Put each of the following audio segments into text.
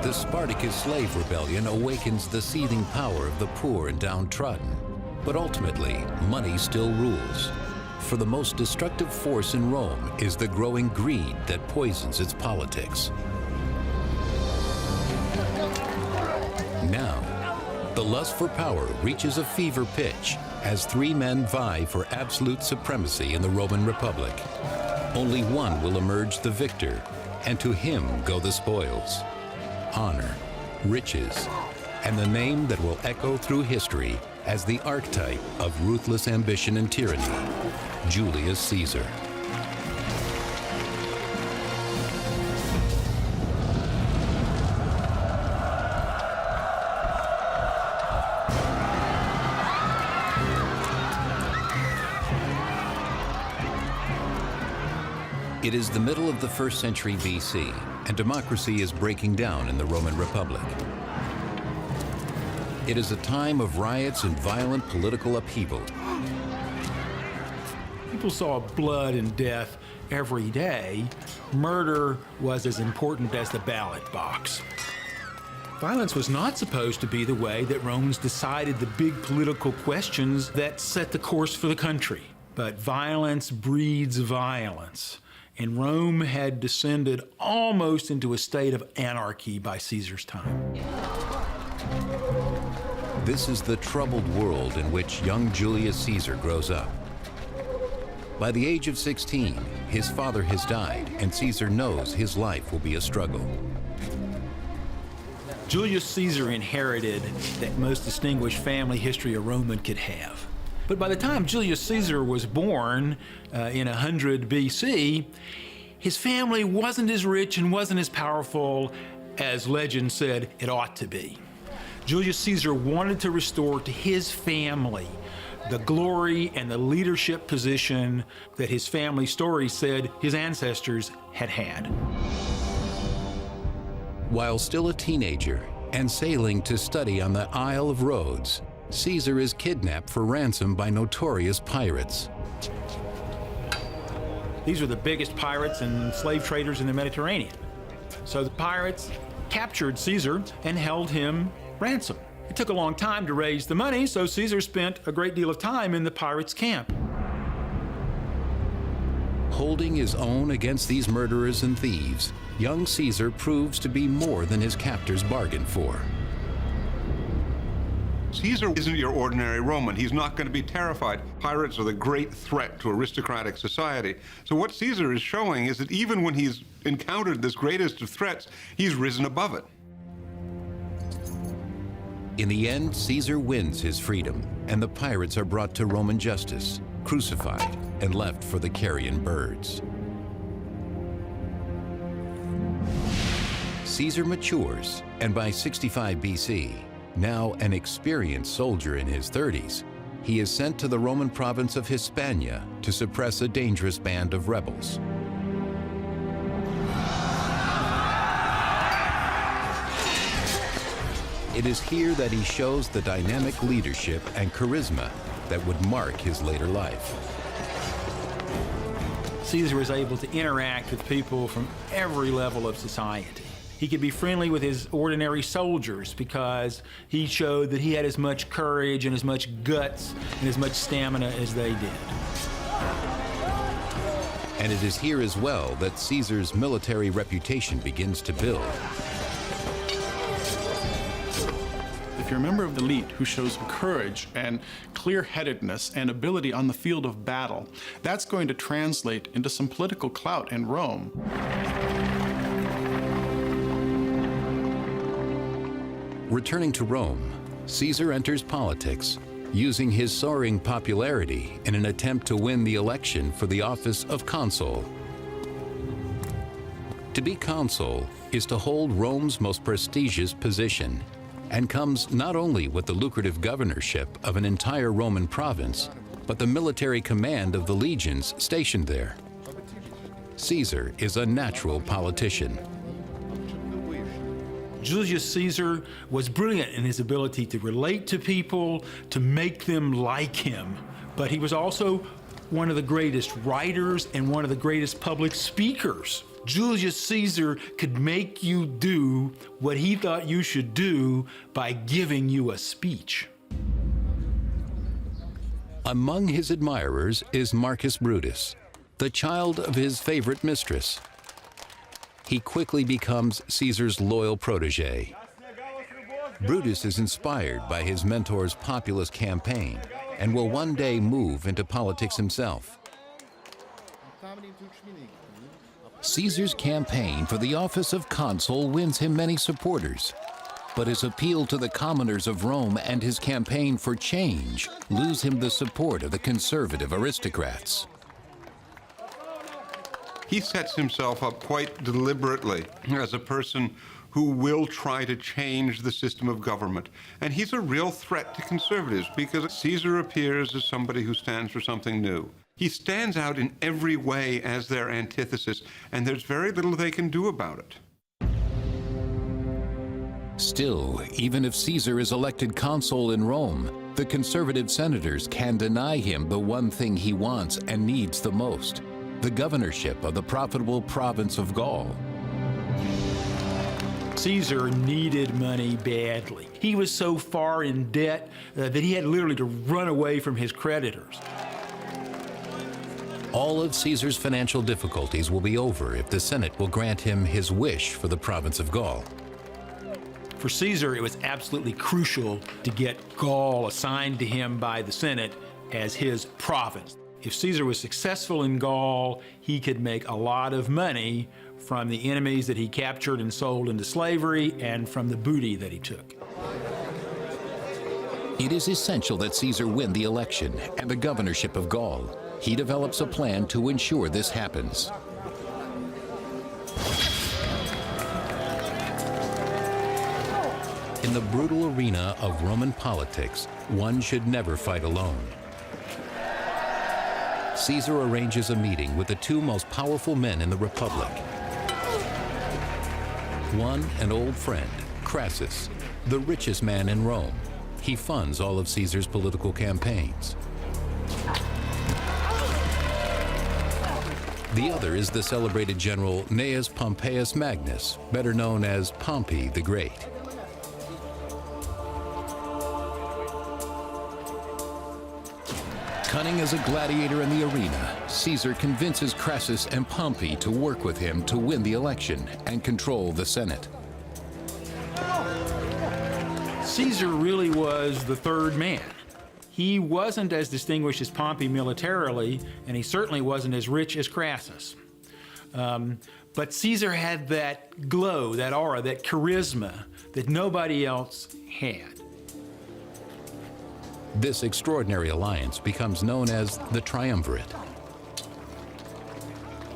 The Spartacus slave rebellion awakens the seething power of the poor and downtrodden. But ultimately, money still rules. For the most destructive force in Rome is the growing greed that poisons its politics. Now, the lust for power reaches a fever pitch as three men vie for absolute supremacy in the Roman Republic. Only one will emerge the victor, and to him go the spoils. Honor, riches, and the name that will echo through history as the archetype of ruthless ambition and tyranny, Julius Caesar. It is the middle of the 1st century BC, and democracy is breaking down in the Roman Republic. It is a time of riots and violent political upheaval. People saw blood and death every day. Murder was as important as the ballot box. Violence was not supposed to be the way that Romans decided the big political questions that set the course for the country. But violence breeds violence. And Rome had descended almost into a state of anarchy by Caesar's time. This is the troubled world in which young Julius Caesar grows up. By the age of 16, his father has died, and Caesar knows his life will be a struggle. Julius Caesar inherited that most distinguished family history a Roman could have. But by the time Julius Caesar was born in 100 BC, his family wasn't as rich and wasn't as powerful as legend said it ought to be. Julius Caesar wanted to restore to his family the glory and the leadership position that his family story said his ancestors had had. While still a teenager and sailing to study on the Isle of Rhodes, Caesar is kidnapped for ransom by notorious pirates. These were the biggest pirates and slave traders in the Mediterranean. So the pirates captured Caesar and held him ransom. It took a long time to raise the money, so Caesar spent a great deal of time in the pirates' camp. Holding his own against these murderers and thieves, young Caesar proves to be more than his captors bargained for. Caesar isn't your ordinary Roman. He's not going to be terrified. Pirates are the great threat to aristocratic society. So what Caesar is showing is that even when he's encountered this greatest of threats, he's risen above it. In the end, Caesar wins his freedom, and the pirates are brought to Roman justice, crucified, and left for the carrion birds. Caesar matures, and by 65 BC, now an experienced soldier in his 30s, he is sent to the Roman province of Hispania to suppress a dangerous band of rebels. It is here that he shows the dynamic leadership and charisma that would mark his later life. Caesar was able to interact with people from every level of society. He could be friendly with his ordinary soldiers because he showed that he had as much courage and as much guts and as much stamina as they did. And it is here as well that Caesar's military reputation begins to build. If you're a member of the elite who shows courage and clear-headedness and ability on the field of battle, that's going to translate into some political clout in Rome. Returning to Rome, Caesar enters politics, using his soaring popularity in an attempt to win the election for the office of consul. To be consul is to hold Rome's most prestigious position, and comes not only with the lucrative governorship of an entire Roman province, but the military command of the legions stationed there. Caesar is a natural politician. Julius Caesar was brilliant in his ability to relate to people, to make them like him, but he was also one of the greatest writers and one of the greatest public speakers. Julius Caesar could make you do what he thought you should do by giving you a speech. Among his admirers is Marcus Brutus, the child of his favorite mistress. He quickly becomes Caesar's loyal protege. Brutus is inspired by his mentor's populist campaign and will one day move into politics himself. Caesar's campaign for the office of consul wins him many supporters, but his appeal to the commoners of Rome and his campaign for change lose him the support of the conservative aristocrats. He sets himself up quite deliberately as a person who will try to change the system of government. And he's a real threat to conservatives because Caesar appears as somebody who stands for something new. He stands out in every way as their antithesis, and there's very little they can do about it. Still, even if Caesar is elected consul in Rome, the conservative senators can deny him the one thing he wants and needs the most: the governorship of the profitable province of Gaul. Caesar needed money badly. He was so far in debt that he had literally to run away from his creditors. All of Caesar's financial difficulties will be over if the Senate will grant him his wish for the province of Gaul. For Caesar, it was absolutely crucial to get Gaul assigned to him by the Senate as his province. If Caesar was successful in Gaul, he could make a lot of money from the enemies that he captured and sold into slavery and from the booty that he took. It is essential that Caesar win the election and the governorship of Gaul. He develops a plan to ensure this happens. In the brutal arena of Roman politics, one should never fight alone. Caesar arranges a meeting with the two most powerful men in the Republic. One, an old friend, Crassus, the richest man in Rome. He funds all of Caesar's political campaigns. The other is the celebrated general Gnaeus Pompeius Magnus, better known as Pompey the Great. Cunning as a gladiator in the arena, Caesar convinces Crassus and Pompey to work with him to win the election and control the Senate. Caesar really was the third man. He wasn't as distinguished as Pompey militarily, and he certainly wasn't as rich as Crassus. But Caesar had that glow, that aura, that charisma that nobody else had. This extraordinary alliance becomes known as the Triumvirate.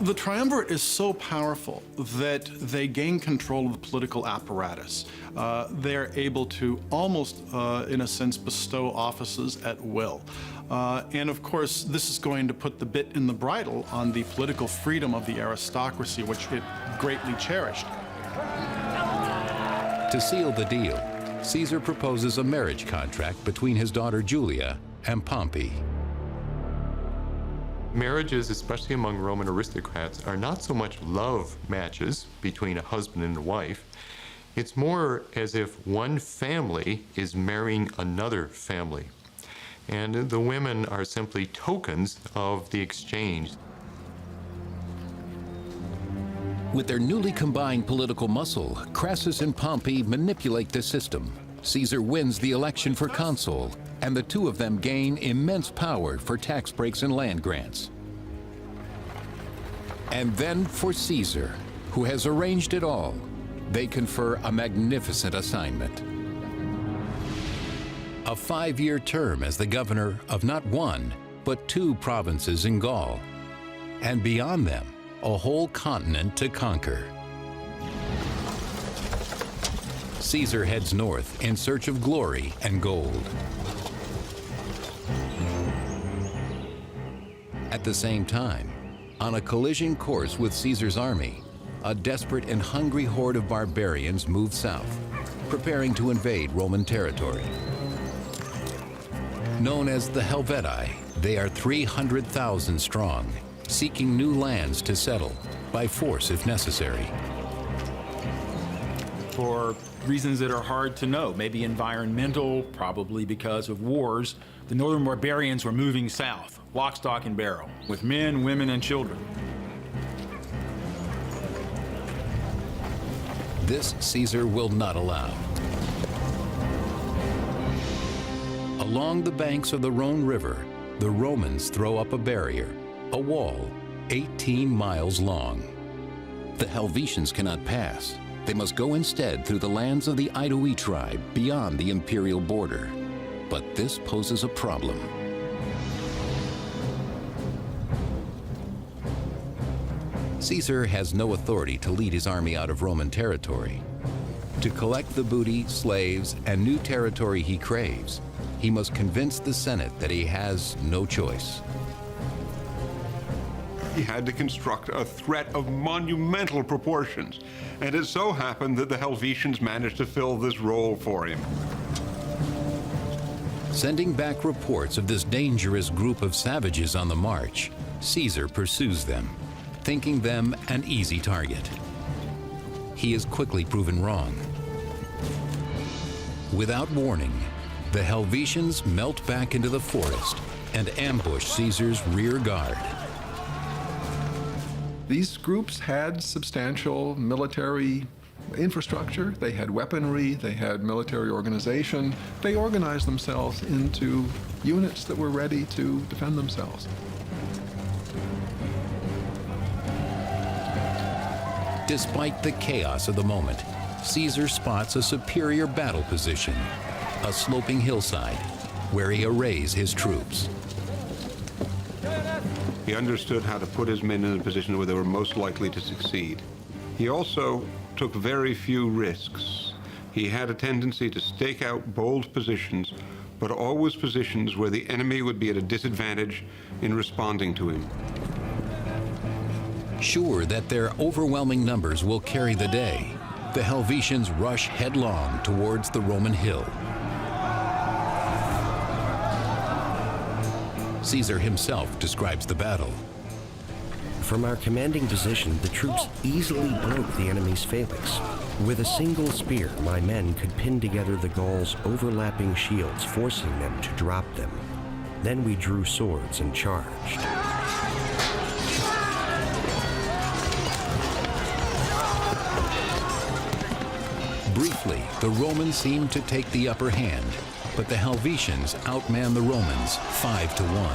The triumvirate is so powerful that they gain control of the political apparatus. They're able to almost, in a sense, bestow offices at will. And of course, this is going to put the bit in the bridle on the political freedom of the aristocracy, which it greatly cherished. To seal the deal, Caesar proposes a marriage contract between his daughter Julia and Pompey. Marriages, especially among Roman aristocrats, are not so much love matches between a husband and a wife. It's more as if one family is marrying another family. And the women are simply tokens of the exchange. With their newly combined political muscle, Crassus and Pompey manipulate the system. Caesar wins the election for consul, and the two of them gain immense power for tax breaks and land grants. And then for Caesar, who has arranged it all, they confer a magnificent assignment. A 5-year term as the governor of not one, but 2 provinces in Gaul, and beyond them, a whole continent to conquer. Caesar heads north in search of glory and gold. At the same time, on a collision course with Caesar's army, a desperate and hungry horde of barbarians move south, preparing to invade Roman territory. Known as the Helvetii, they are 300,000 strong, seeking new lands to settle, by force if necessary. For reasons that are hard to know, maybe environmental, probably because of wars, the northern barbarians were moving south, lock, stock, and barrel, with men, women, and children. This Caesar will not allow. Along the banks of the Rhone River, the Romans throw up a barrier, a wall, 18 miles long. The Helvetians cannot pass. They must go instead through the lands of the Aedui tribe beyond the imperial border. But this poses a problem. Caesar has no authority to lead his army out of Roman territory. To collect the booty, slaves, and new territory he craves, he must convince the Senate that he has no choice. He had to construct a threat of monumental proportions, and it so happened that the Helvetians managed to fill this role for him. Sending back reports of this dangerous group of savages on the march, Caesar pursues them, thinking them an easy target. He is quickly proven wrong. Without warning, the Helvetians melt back into the forest and ambush Caesar's rear guard. These groups had substantial military infrastructure, they had weaponry, they had military organization. They organized themselves into units that were ready to defend themselves. Despite the chaos of the moment, Caesar spots a superior battle position, a sloping hillside, where he arrays his troops. He understood how to put his men in a position where they were most likely to succeed. He also took very few risks. He had a tendency to stake out bold positions, but always positions where the enemy would be at a disadvantage in responding to him. Sure that their overwhelming numbers will carry the day, the Helvetians rush headlong towards the Roman hill. Caesar himself describes the battle. From our commanding position, the troops easily broke the enemy's phalanx. With a single spear, my men could pin together the Gauls' overlapping shields, forcing them to drop them. Then we drew swords and charged. Briefly, the Romans seemed to take the upper hand, but the Helvetians outmanned the Romans 5-1.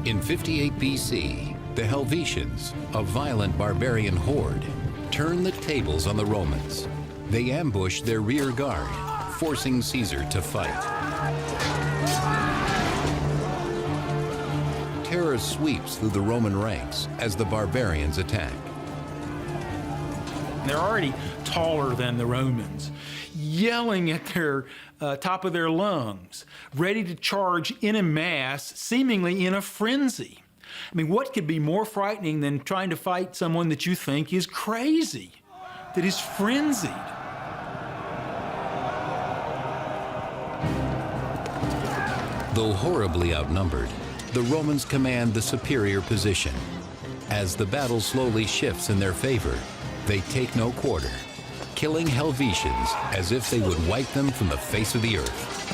In 58 BC, the Helvetians, a violent barbarian horde, turned the tables on the Romans. They ambushed their rear guard, forcing Caesar to fight. Terror sweeps through the Roman ranks as the barbarians attack. They're already taller than the Romans, yelling at their top of their lungs, ready to charge in a mass, seemingly in a frenzy. I mean, what could be more frightening than trying to fight someone that you think is crazy, that is frenzied? Though horribly outnumbered, the Romans command the superior position. As the battle slowly shifts in their favor, they take no quarter, killing Helvetians as if they would wipe them from the face of the earth.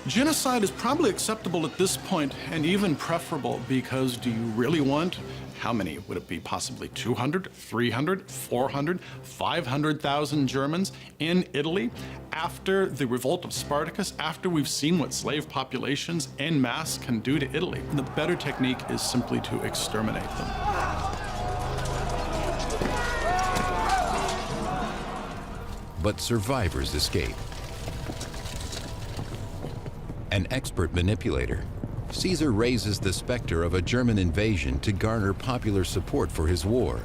Genocide is probably acceptable at this point and even preferable, because do you really want, how many would it be, possibly 200, 300, 400, 500,000 Germans in Italy after the revolt of Spartacus, after we've seen what slave populations en masse can do to Italy? The better technique is simply to exterminate them. But survivors escape. An expert manipulator, Caesar raises the specter of a German invasion to garner popular support for his war.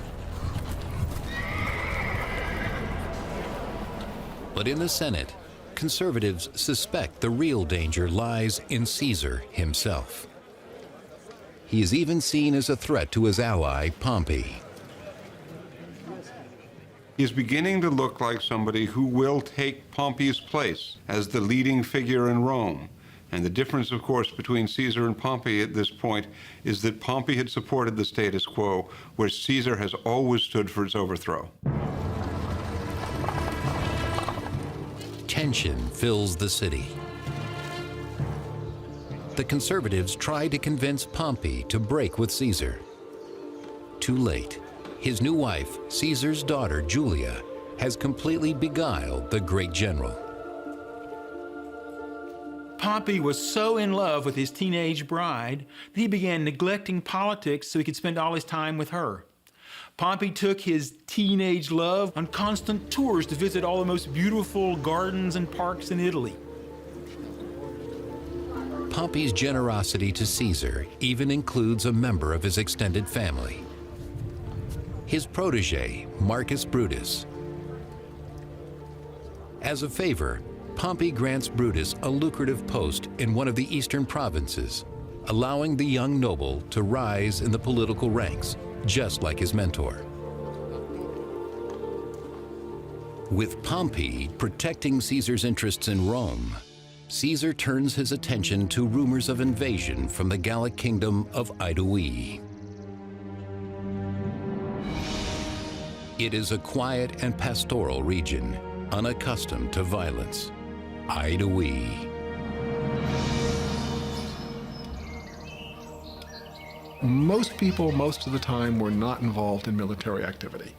But in the Senate, conservatives suspect the real danger lies in Caesar himself. He is even seen as a threat to his ally, Pompey. He's beginning to look like somebody who will take Pompey's place as the leading figure in Rome. And the difference, of course, between Caesar and Pompey at this point is that Pompey had supported the status quo, where Caesar has always stood for its overthrow. Tension fills the city. The conservatives try to convince Pompey to break with Caesar. Too late. His new wife, Caesar's daughter, Julia, has completely beguiled the great general. Pompey was so in love with his teenage bride that he began neglecting politics so he could spend all his time with her. Pompey took his teenage love on constant tours to visit all the most beautiful gardens and parks in Italy. Pompey's generosity to Caesar even includes a member of his extended family, his protege, Marcus Brutus. As a favor, Pompey grants Brutus a lucrative post in one of the eastern provinces, allowing the young noble to rise in the political ranks, just like his mentor. With Pompey protecting Caesar's interests in Rome, Caesar turns his attention to rumors of invasion from the Gallic kingdom of Idoe. It is a quiet and pastoral region, unaccustomed to violence. Idoe. Most people, most of the time, were not involved in military activity.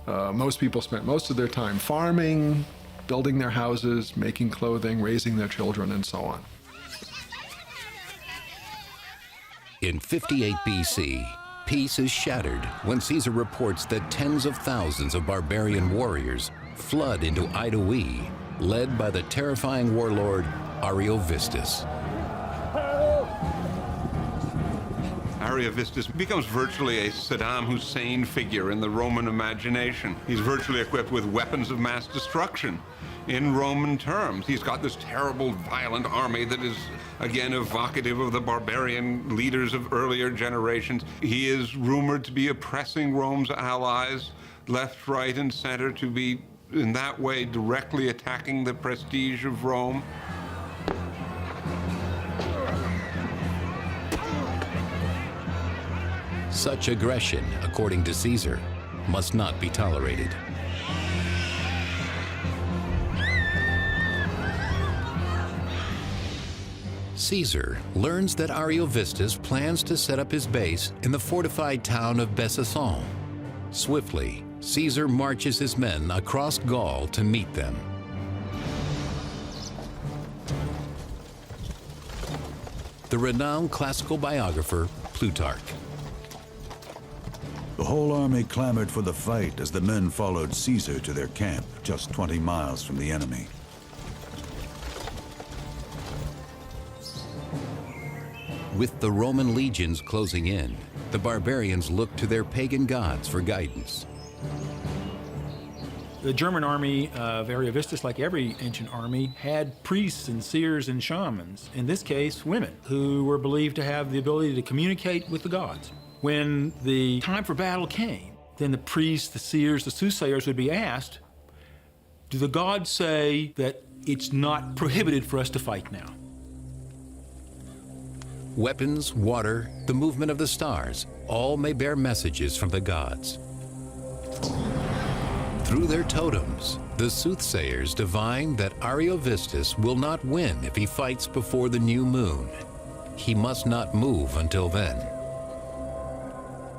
Most people spent most of their time farming, building their houses, making clothing, raising their children, and so on. In 58 BC, peace is shattered when Caesar reports that tens of thousands of barbarian warriors flood into Idoe, led by the terrifying warlord Ariovistus. Ariovistus becomes virtually a Saddam Hussein figure in the Roman imagination. He's virtually equipped with weapons of mass destruction in Roman terms. He's got this terrible, violent army that is, again, evocative of the barbarian leaders of earlier generations. He is rumored to be oppressing Rome's allies, left, right, and center, to be, in that way, directly attacking the prestige of Rome. Such aggression, according to Caesar, must not be tolerated. Caesar learns that Ariovistus plans to set up his base in the fortified town of Besancon. Swiftly, Caesar marches his men across Gaul to meet them. The renowned classical biographer Plutarch. The whole army clamored for the fight as the men followed Caesar to their camp, just 20 miles from the enemy. With the Roman legions closing in, the barbarians looked to their pagan gods for guidance. The German army of Ariovistus, like every ancient army, had priests and seers and shamans, in this case women, who were believed to have the ability to communicate with the gods. When the time for battle came, then the priests, the seers, the soothsayers would be asked, do the gods say that it's not prohibited for us to fight now? Weapons, water, the movement of the stars, all may bear messages from the gods. Through their totems, the soothsayers divine that Ariovistus will not win if he fights before the new moon. He must not move until then.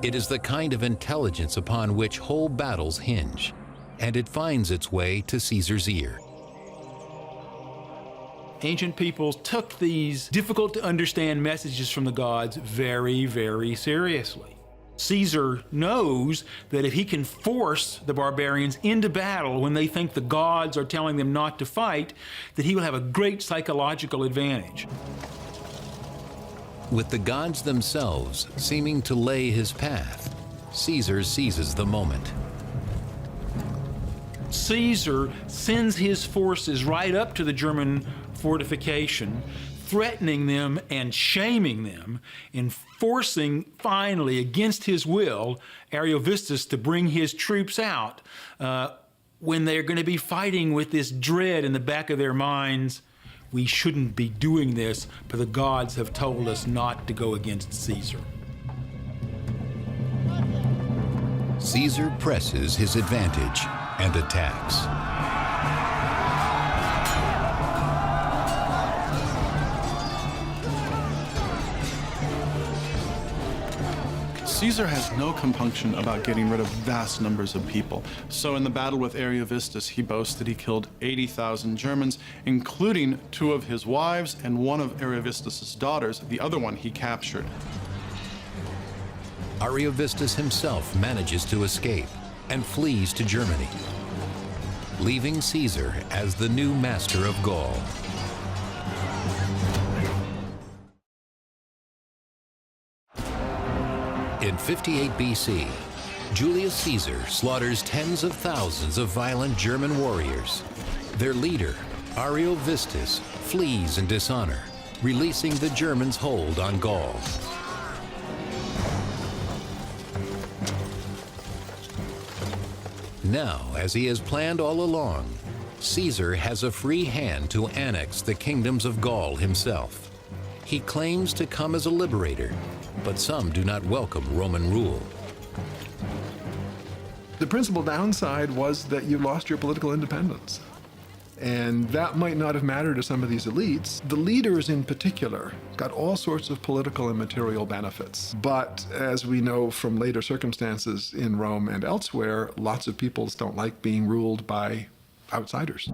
It is the kind of intelligence upon which whole battles hinge, and it finds its way to Caesar's ear. Ancient peoples took these difficult to understand messages from the gods very, very seriously. Caesar knows that if he can force the barbarians into battle when they think the gods are telling them not to fight, that he will have a great psychological advantage. With the gods themselves seeming to lay his path, Caesar seizes the moment. Caesar sends his forces right up to the German fortification, threatening them and shaming them, and forcing, finally, against his will, Ariovistus to bring his troops out when they're going to be fighting with this dread in the back of their minds. We shouldn't be doing this, for the gods have told us not to go against Caesar. Caesar presses his advantage and attacks. Caesar has no compunction about getting rid of vast numbers of people. So in the battle with Ariovistus, he boasted he killed 80,000 Germans, including 2 of his wives and 1 of Ariovistus's daughters. The other one he captured. Ariovistus himself manages to escape and flees to Germany, leaving Caesar as the new master of Gaul. In 58 BC, Julius Caesar slaughters tens of thousands of violent German warriors. Their leader, Ariovistus, flees in dishonor, releasing the Germans' hold on Gaul. Now, as he has planned all along, Caesar has a free hand to annex the kingdoms of Gaul himself. He claims to come as a liberator, but some do not welcome Roman rule. The principal downside was that you lost your political independence. And that might not have mattered to some of these elites. The leaders in particular got all sorts of political and material benefits. But as we know from later circumstances in Rome and elsewhere, lots of peoples don't like being ruled by outsiders.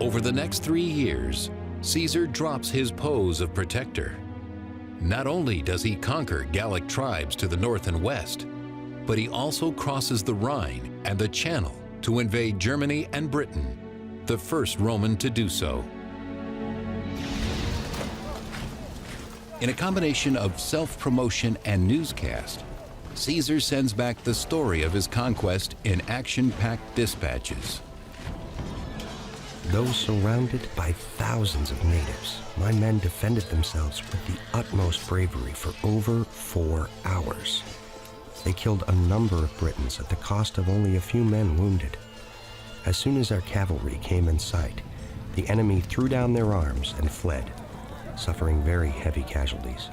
Over the next 3 years, Caesar drops his pose of protector. Not only does he conquer Gallic tribes to the north and west, but he also crosses the Rhine and the Channel to invade Germany and Britain, the first Roman to do so. In a combination of self-promotion and newscast, Caesar sends back the story of his conquest in action-packed dispatches. Though surrounded by thousands of natives, my men defended themselves with the utmost bravery for over 4 hours. They killed a number of Britons at the cost of only a few men wounded. As soon as our cavalry came in sight, the enemy threw down their arms and fled, suffering very heavy casualties.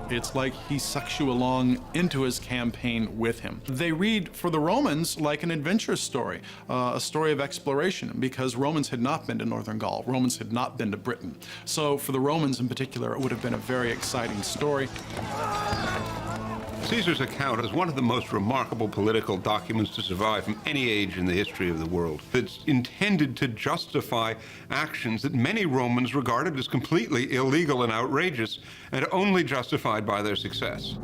It's like he sucks you along into his campaign with him. They read for the Romans like an adventure story, a story of exploration, because Romans had not been to northern Gaul. Romans had not been to Britain. So for the Romans in particular, it would have been a very exciting story. Caesar's account is one of the most remarkable political documents to survive from any age in the history of the world. It's intended to justify actions that many Romans regarded as completely illegal and outrageous, and only justified by their success.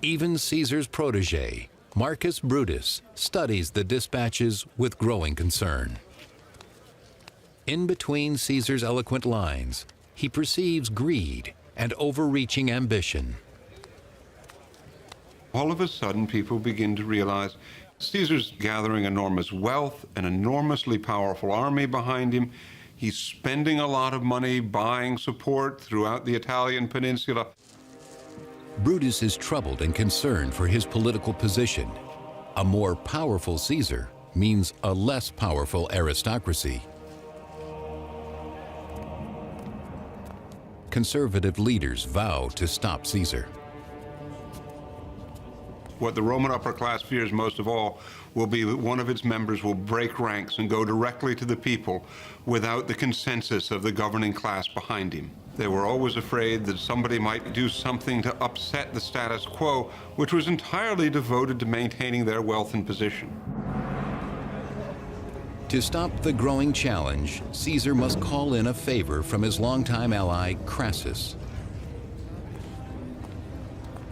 Even Caesar's protege, Marcus Brutus, studies the dispatches with growing concern. In between Caesar's eloquent lines, he perceives greed and overreaching ambition. All of a sudden, people begin to realize Caesar's gathering enormous wealth, an enormously powerful army behind him. He's spending a lot of money buying support throughout the Italian peninsula. Brutus is troubled and concerned for his political position. A more powerful Caesar means a less powerful aristocracy. Conservative leaders vow to stop Caesar. What the Roman upper class fears most of all will be that one of its members will break ranks and go directly to the people without the consensus of the governing class behind him. They were always afraid that somebody might do something to upset the status quo, which was entirely devoted to maintaining their wealth and position. To stop the growing challenge, Caesar must call in a favor from his longtime ally, Crassus.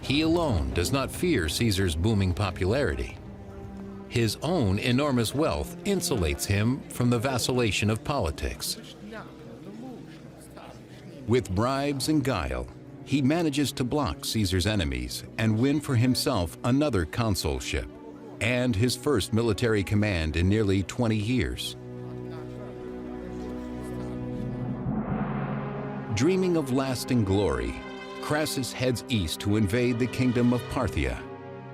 He alone does not fear Caesar's booming popularity. His own enormous wealth insulates him from the vacillation of politics. With bribes and guile, he manages to block Caesar's enemies and win for himself another consulship. and his first military command in nearly 20 years. Dreaming of lasting glory, Crassus heads east to invade the kingdom of Parthia,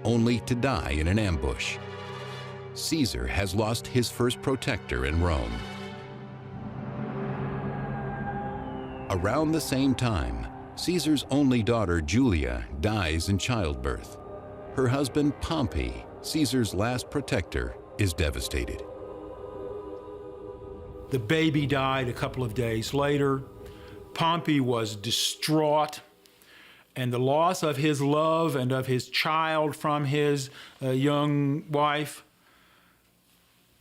only to die in an ambush. Caesar has lost his first protector in Rome. Around the same time, Caesar's only daughter, Julia, dies in childbirth. Her husband, Pompey, Caesar's last protector, is devastated. The baby died a couple of days later. Pompey was distraught, and the loss of his love and of his child from his young wife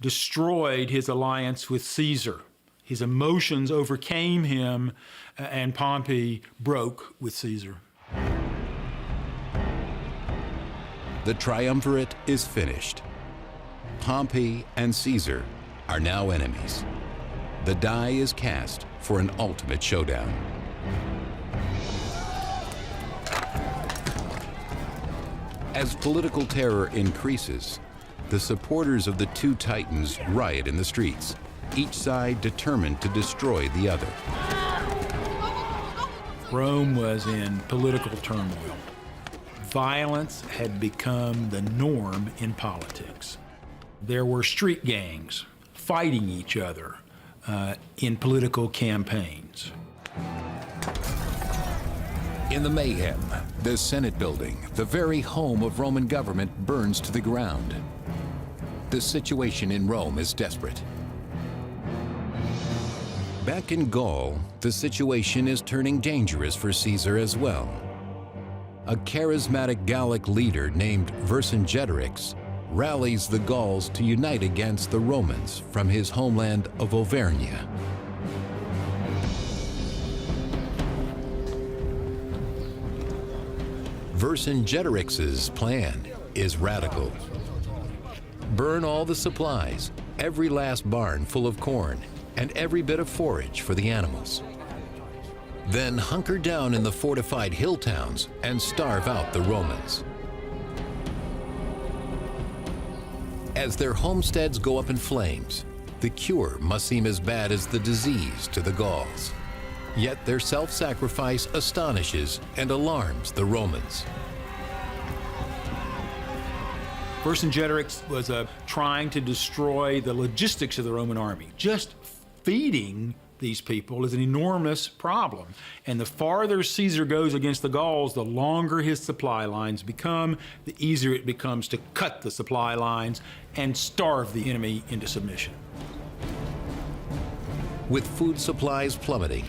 destroyed his alliance with Caesar. His emotions overcame him, and Pompey broke with Caesar. The triumvirate is finished. Pompey and Caesar are now enemies. The die is cast for an ultimate showdown. As political terror increases, the supporters of the two titans riot in the streets, each side determined to destroy the other. Rome was in political turmoil. Violence had become the norm in politics. There were street gangs fighting each other in political campaigns. In the mayhem, the Senate building, the very home of Roman government, burns to the ground. The situation in Rome is desperate. Back in Gaul, the situation is turning dangerous for Caesar as well. A charismatic Gallic leader named Vercingetorix rallies the Gauls to unite against the Romans from his homeland of Auvergne. Vercingetorix's plan is radical. Burn all the supplies, every last barn full of corn, and every bit of forage for the animals. Then hunker down in the fortified hill towns and starve out the Romans. As their homesteads go up in flames, the cure must seem as bad as the disease to the Gauls. Yet their self-sacrifice astonishes and alarms the Romans. Vercingetorix was trying to destroy the logistics of the Roman army. Just feeding these people is an enormous problem. And the farther Caesar goes against the Gauls, the longer his supply lines become, the easier it becomes to cut the supply lines and starve the enemy into submission. With food supplies plummeting,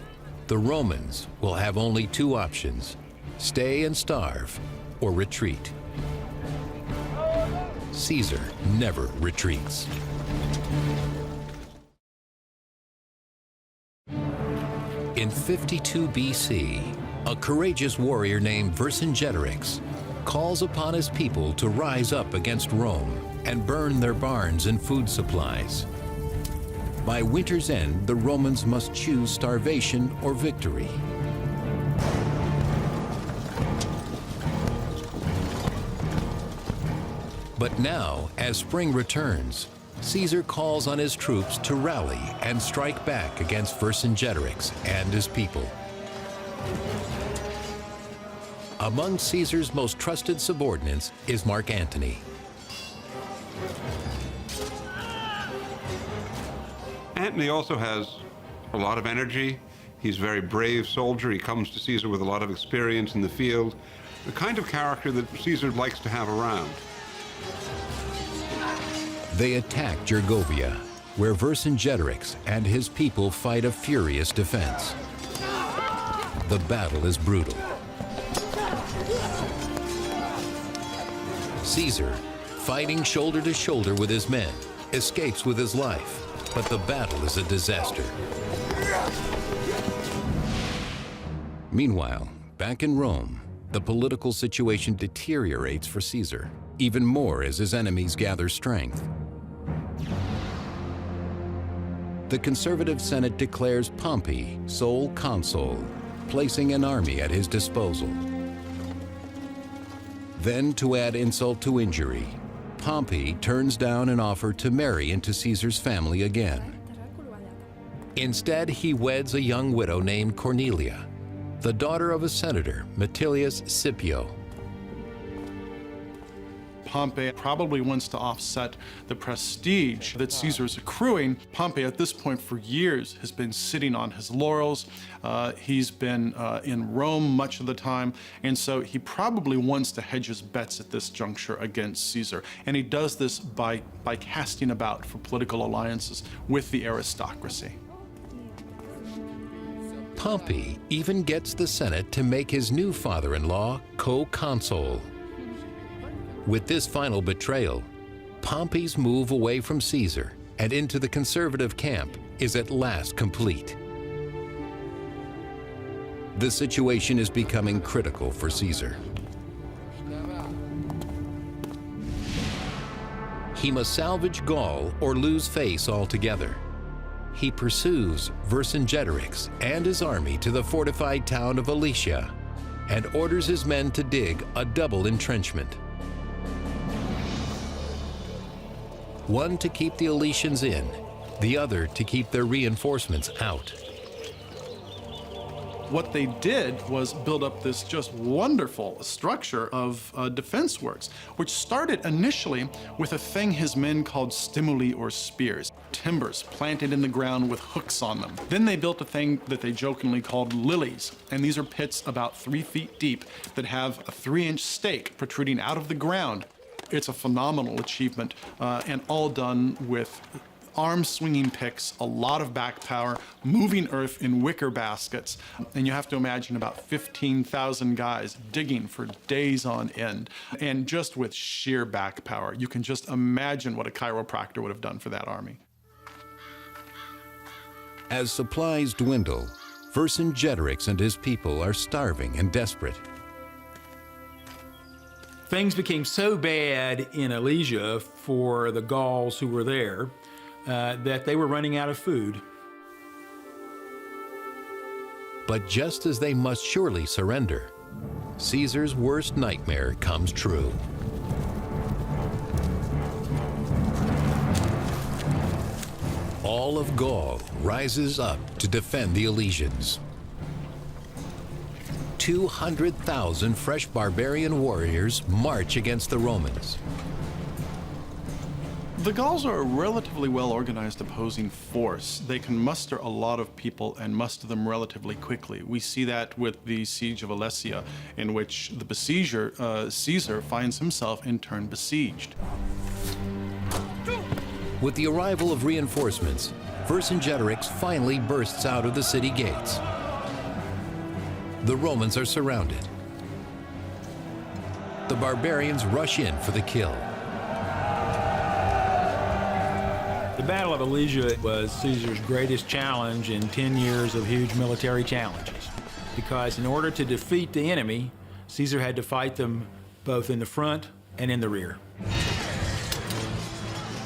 the Romans will have only two options: stay and starve, or retreat. Caesar never retreats. In 52 BC, a courageous warrior named Vercingetorix calls upon his people to rise up against Rome and burn their barns and food supplies. By winter's end, the Romans must choose starvation or victory. But now, as spring returns, Caesar calls on his troops to rally and strike back against Vercingetorix and his people. Among Caesar's most trusted subordinates is Mark Antony. Antony also has a lot of energy. He's a very brave soldier. He comes to Caesar with a lot of experience in the field, the kind of character that Caesar likes to have around. They attack Gergovia, where Vercingetorix and his people fight a furious defense. The battle is brutal. Caesar, fighting shoulder to shoulder with his men, escapes with his life, but the battle is a disaster. Meanwhile, back in Rome, the political situation deteriorates for Caesar, even more as his enemies gather strength. The conservative Senate declares Pompey sole consul, placing an army at his disposal. Then, to add insult to injury, Pompey turns down an offer to marry into Caesar's family again. Instead, he weds a young widow named Cornelia, the daughter of a senator, Metilius Scipio. Pompey probably wants to offset the prestige that Caesar's accruing. Pompey, at this point for years, has been sitting on his laurels. He's been in Rome much of the time, and so he probably wants to hedge his bets at this juncture against Caesar. And he does this by casting about for political alliances with the aristocracy. Pompey even gets the Senate to make his new father-in-law co-consul. With this final betrayal, Pompey's move away from Caesar and into the conservative camp is at last complete. The situation is becoming critical for Caesar. He must salvage Gaul or lose face altogether. He pursues Vercingetorix and his army to the fortified town of Alesia and orders his men to dig a double entrenchment. One to keep the Alesians in, the other to keep their reinforcements out. What they did was build up this just wonderful structure of defense works, which started initially with a thing his men called stimuli or spears, timbers planted in the ground with hooks on them. Then they built a thing that they jokingly called lilies, and these are pits about 3 feet deep that have a 3-inch stake protruding out of the ground. It's a phenomenal achievement, and all done with arm-swinging picks, a lot of back power, moving earth in wicker baskets, and you have to imagine about 15,000 guys digging for days on end, and just with sheer back power. You can just imagine what a chiropractor would have done for that army. As supplies dwindle, Vercingetorix and his people are starving and desperate. Things became so bad in Alesia for the Gauls who were there that they were running out of food. But just as they must surely surrender, Caesar's worst nightmare comes true. All of Gaul rises up to defend the Alesians. 200,000 fresh barbarian warriors march against the Romans. The Gauls are a relatively well-organized opposing force. They can muster a lot of people and muster them relatively quickly. We see that with the siege of Alesia, in which the besieger, Caesar, finds himself in turn besieged. With the arrival of reinforcements, Vercingetorix finally bursts out of the city gates. The Romans are surrounded. The barbarians rush in for the kill. The Battle of Alesia was Caesar's greatest challenge in 10 years of huge military challenges, because in order to defeat the enemy, Caesar had to fight them both in the front and in the rear.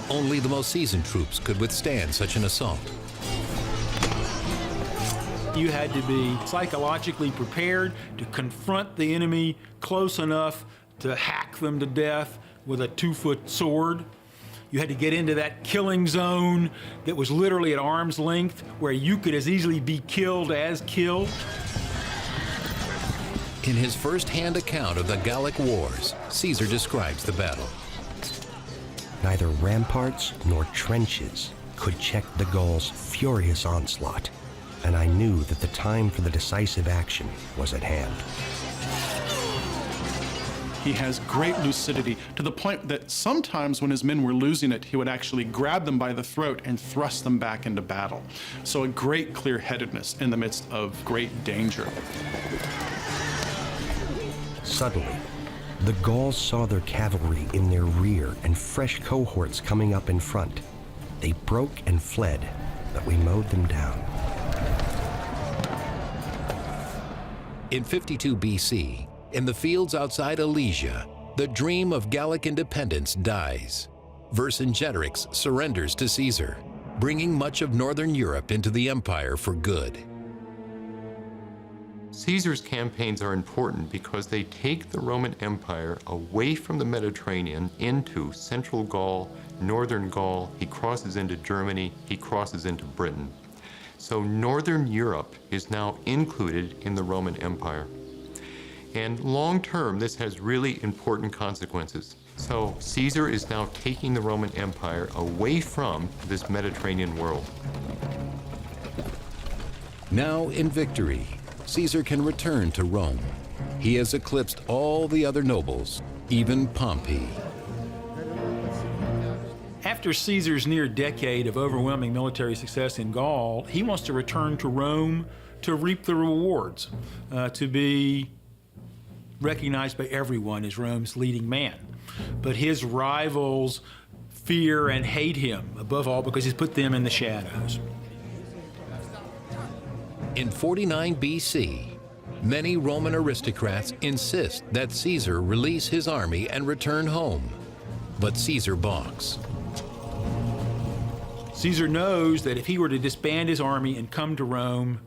Only the most seasoned troops could withstand such an assault. You had to be psychologically prepared to confront the enemy close enough to hack them to death with a 2-foot sword. You had to get into that killing zone that was literally at arm's length, where you could as easily be killed as killed. In his first-hand account of the Gallic Wars, Caesar describes the battle. Neither ramparts nor trenches could check the Gauls' furious onslaught, and I knew that the time for the decisive action was at hand. He has great lucidity, to the point that sometimes when his men were losing it, he would actually grab them by the throat and thrust them back into battle. So a great clear-headedness in the midst of great danger. Suddenly, the Gauls saw their cavalry in their rear and fresh cohorts coming up in front. They broke and fled, but we mowed them down. In 52 BC, in the fields outside Alesia, the dream of Gallic independence dies. Vercingetorix surrenders to Caesar, bringing much of northern Europe into the empire for good. Caesar's campaigns are important because they take the Roman Empire away from the Mediterranean into central Gaul, northern Gaul. He crosses into Germany, he crosses into Britain. So northern Europe is now included in the Roman Empire. And long term, this has really important consequences. So Caesar is now taking the Roman Empire away from this Mediterranean world. Now in victory, Caesar can return to Rome. He has eclipsed all the other nobles, even Pompey. After Caesar's near decade of overwhelming military success in Gaul, he wants to return to Rome to reap the rewards, to be recognized by everyone as Rome's leading man. But his rivals fear and hate him, above all because he's put them in the shadows. In 49 BC, many Roman aristocrats insist that Caesar release his army and return home, but Caesar balks. Caesar knows that if he were to disband his army and come to Rome,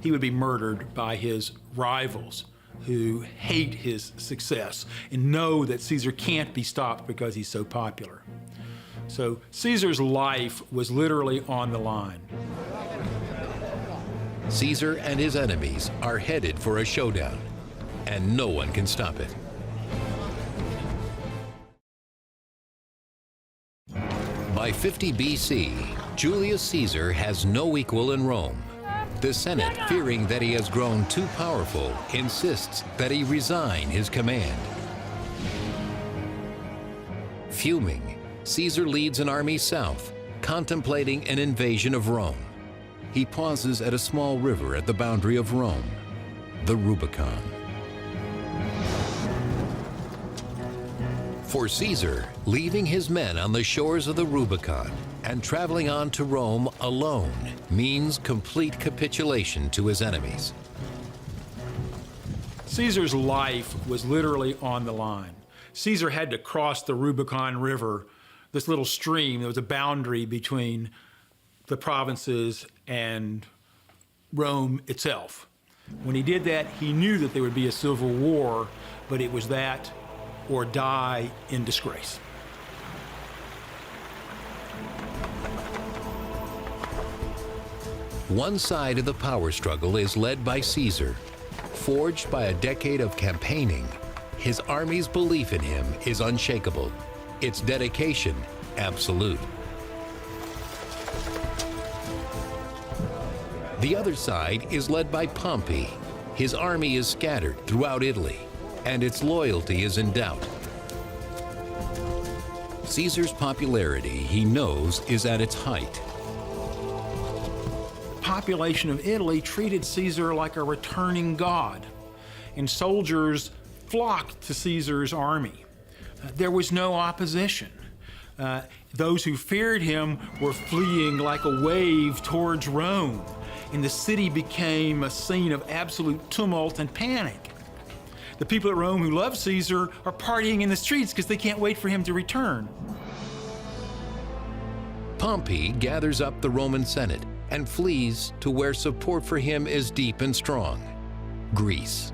he would be murdered by his rivals who hate his success and know that Caesar can't be stopped because he's so popular. So Caesar's life was literally on the line. Caesar and his enemies are headed for a showdown, and no one can stop it. By 50 BC, Julius Caesar has no equal in Rome. The Senate, fearing that he has grown too powerful, insists that he resign his command. Fuming, Caesar leads an army south, contemplating an invasion of Rome. He pauses at a small river at the boundary of Rome, the Rubicon. For Caesar, leaving his men on the shores of the Rubicon and traveling on to Rome alone means complete capitulation to his enemies. Caesar's life was literally on the line. Caesar had to cross the Rubicon River, this little stream that was a boundary between the provinces and Rome itself. When he did that, he knew that there would be a civil war, but it was that or die in disgrace. One side of the power struggle is led by Caesar. Forged by a decade of campaigning, his army's belief in him is unshakable, its dedication absolute. The other side is led by Pompey. His army is scattered throughout Italy, and its loyalty is in doubt. Caesar's popularity, he knows, is at its height. The population of Italy treated Caesar like a returning god, and soldiers flocked to Caesar's army. There was no opposition. Those who feared him were fleeing like a wave towards Rome, and the city became a scene of absolute tumult and panic. The people at Rome who love Caesar are partying in the streets because they can't wait for him to return. Pompey gathers up the Roman Senate and flees to where support for him is deep and strong, Greece.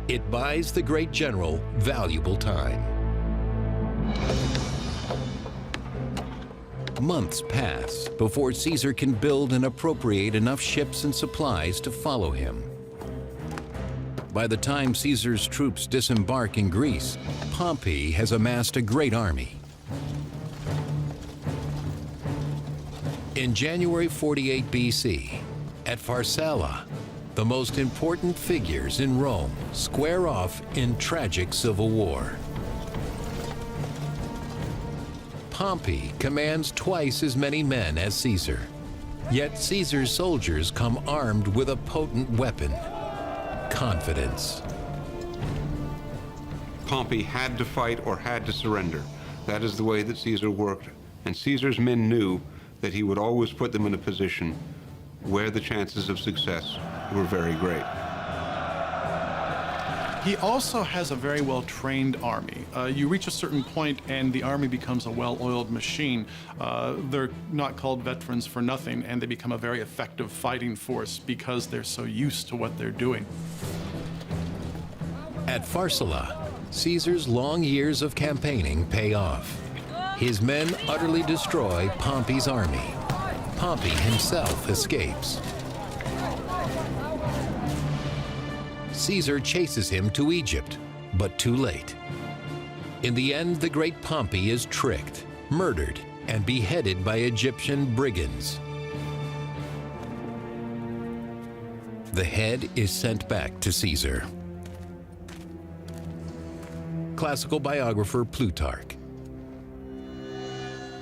It buys the great general valuable time. Months pass before Caesar can build and appropriate enough ships and supplies to follow him. By the time Caesar's troops disembark in Greece, Pompey has amassed a great army. In January 48 BC, at Pharsalia, the most important figures in Rome square off in tragic civil war. Pompey commands twice as many men as Caesar, yet Caesar's soldiers come armed with a potent weapon: confidence. Pompey had to fight or had to surrender. That is the way that Caesar worked. And Caesar's men knew that he would always put them in a position where the chances of success were very great. He also has a very well-trained army. You reach a certain point and the army becomes a well-oiled machine. They're not called veterans for nothing, and they become a very effective fighting force because they're so used to what they're doing. At Pharsala, Caesar's long years of campaigning pay off. His men utterly destroy Pompey's army. Pompey himself escapes. Caesar chases him to Egypt, but too late. In the end, the great Pompey is tricked, murdered, and beheaded by Egyptian brigands. The head is sent back to Caesar. Classical biographer Plutarch.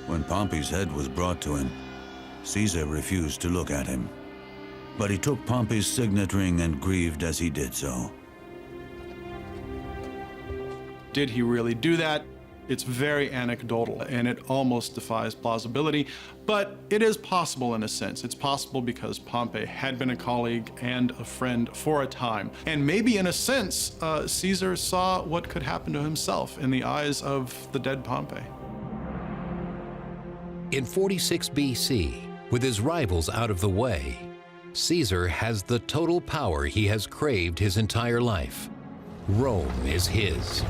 When Pompey's head was brought to him, Caesar refused to look at him. But he took Pompey's signet ring and grieved as he did so. Did he really do that? It's very anecdotal, and it almost defies plausibility, but it is possible in a sense. It's possible because Pompey had been a colleague and a friend for a time. And maybe in a sense, Caesar saw what could happen to himself in the eyes of the dead Pompey. In 46 BC, with his rivals out of the way, Caesar has the total power he has craved his entire life. Rome is his.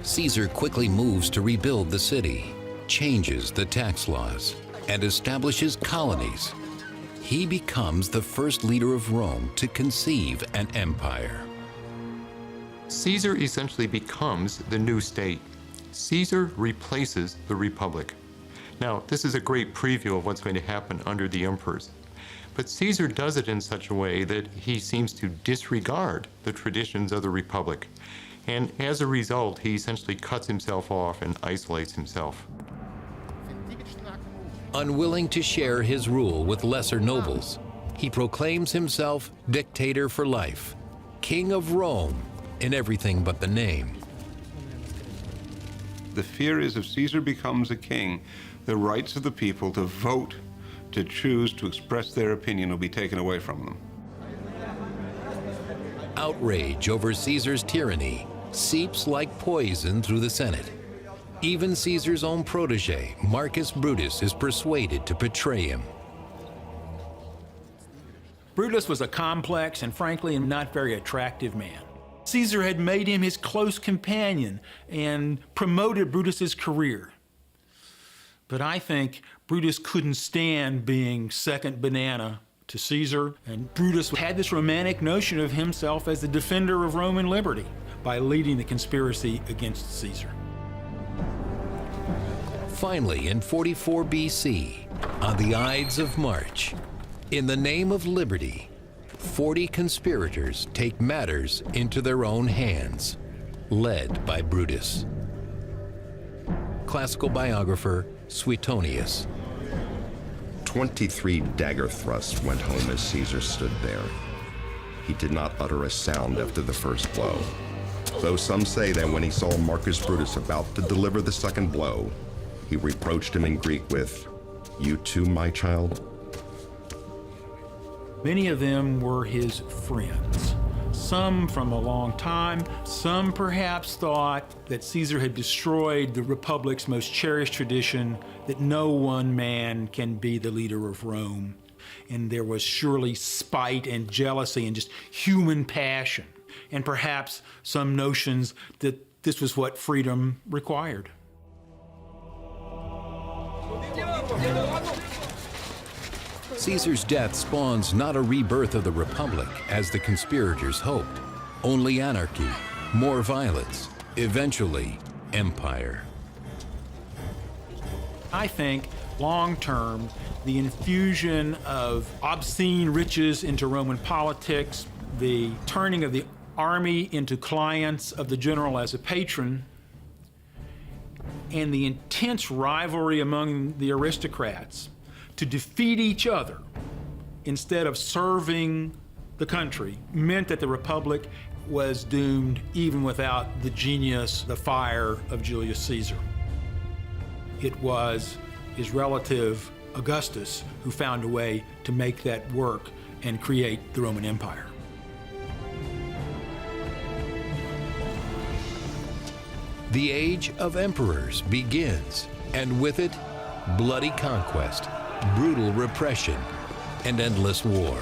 Caesar quickly moves to rebuild the city, changes the tax laws, and establishes colonies. He becomes the first leader of Rome to conceive an empire. Caesar essentially becomes the new state. Caesar replaces the Republic. Now, this is a great preview of what's going to happen under the emperors. But Caesar does it in such a way that he seems to disregard the traditions of the Republic. And as a result, he essentially cuts himself off and isolates himself. Unwilling to share his rule with lesser nobles, he proclaims himself dictator for life, king of Rome in everything but the name. The fear is if Caesar becomes a king, the rights of the people to vote, to choose, to express their opinion will be taken away from them. Outrage over Caesar's tyranny seeps like poison through the Senate. Even Caesar's own protege, Marcus Brutus, is persuaded to betray him. Brutus was a complex and frankly not very attractive man. Caesar had made him his close companion and promoted Brutus's career. But I think Brutus couldn't stand being second banana to Caesar, and Brutus had this romantic notion of himself as the defender of Roman liberty by leading the conspiracy against Caesar. Finally, in 44 BC, on the Ides of March, in the name of liberty, 40 conspirators take matters into their own hands, led by Brutus. Classical biographer Suetonius. 23 dagger thrusts went home as Caesar stood there. He did not utter a sound after the first blow, though some say that when he saw Marcus Brutus about to deliver the second blow, he reproached him in Greek with, "You too, my child?" Many of them were his friends. Some from a long time, some perhaps thought that Caesar had destroyed the Republic's most cherished tradition, that no one man can be the leader of Rome. And there was surely spite and jealousy and just human passion, and perhaps some notions that this was what freedom required. Caesar's death spawns not a rebirth of the Republic, as the conspirators hoped, only anarchy, more violence, eventually empire. I think, long-term, the infusion of obscene riches into Roman politics, the turning of the army into clients of the general as a patron, and the intense rivalry among the aristocrats to defeat each other instead of serving the country meant that the Republic was doomed even without the genius, the fire of Julius Caesar. It was his relative Augustus who found a way to make that work and create the Roman Empire. The age of emperors begins, and with it, bloody conquest, brutal repression, and endless war.